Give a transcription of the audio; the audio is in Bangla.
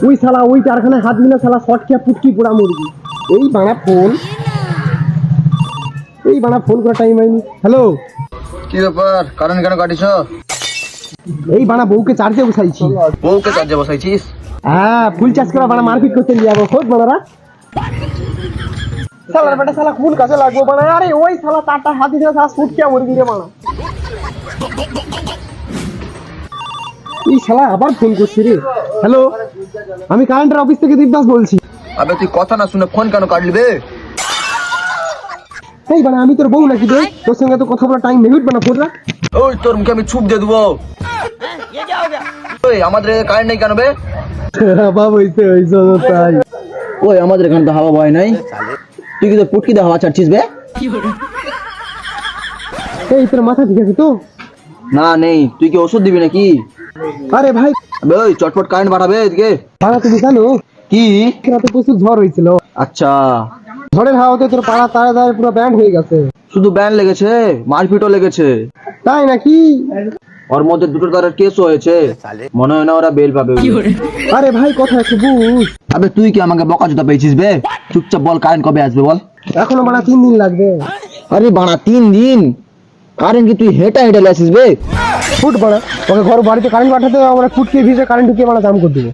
ওই শালা ওই কারখানায় হাত দিলে শালা শর্ট খেয়ে পুটকি পোড়া মুরগি। এই বাড়া ফোন করার টাইম হয়নি। হ্যালো, কি ব্যাপার? কারেন্ট কেন কাটিছ? এই বাড়া বউকে চার্জে বসাইছি। বউকে চার্জে বসাইছিস? হ্যাঁ, ফুল চার্জ করা বাড়া মারপিট করতে নিয়ে যাবো। খোঁজ বাড়ারা শালার বেটা শালা কোন কাছে লাগবো বাড়া? আরে ওই শালা তারটা হাত দিলে শালা শুট খেয়ে মুরগি রে বাড়া। এই শালা আবার ফোন করছি রে। হ্যালো, আমি কারেন্টের অফিস থেকে দীপদাস বলছি। আবে তুই কথা না শুনে ফোন কেন কাটলি বে? এই বাড়া আমি তোর বউ নাকি রে? তোর সঙ্গে তো কথা বলার টাইম নেই, উঠবে না ফোনটা। ওই তোর মুখে আমি ছুপ দিয়ে দেবো। ওই আমাদের কারেন্ট নেই কেন বে? বাবা হইছে তাই। ওই আমাদের এখানে তো হাওয়া বয় নাই, তুই কি তোর পুটকি দিয়ে হাওয়া ছাড়ছিস বে? এই তোর মাথা ঠিক আছে তো? না নেই। তুই কি ওষুধ দিবি নাকি? আরে ভাই আবে ওই চটপট কারেন্ট পাঠাবে এদিকে। পাড়া তুমি জানো কি? রাতে প্রচুর ঝড় হয়েছিল। আচ্ছা, ঝড়ের হাওয়াতে তোর পাড়া তারে তারে পুরো ব্যান্ড হয়ে গেছে। শুধু ব্যান লেগেছে, মারপিটও লেগেছে। তাই নাকি? ওর মধ্যে দুটো তারের কেসও হয়েছে, মনে হয় না ওরা বেল পাবে। আরে ভাই কথা একটু বুঝ। আবে তুই কি আমাকে বকাঝকা পেয়েছিস বে? চুপচাপ বল কারেন্ট কবে আসবে বল। এখনো বাড়া 3 দিন লাগবে। আরে বাড়া 3 দিন? কারেন্ট কি তুই হেঁটে হেঁটে আসিস বে? ফুট বাড়া ওকে ঘর বাড়িতে কারেন্ট পাঠাতে আমরা ফুটকে ভিজে কারেন্ট ঢুকিয়ে বাড়া জাম করে দেবো।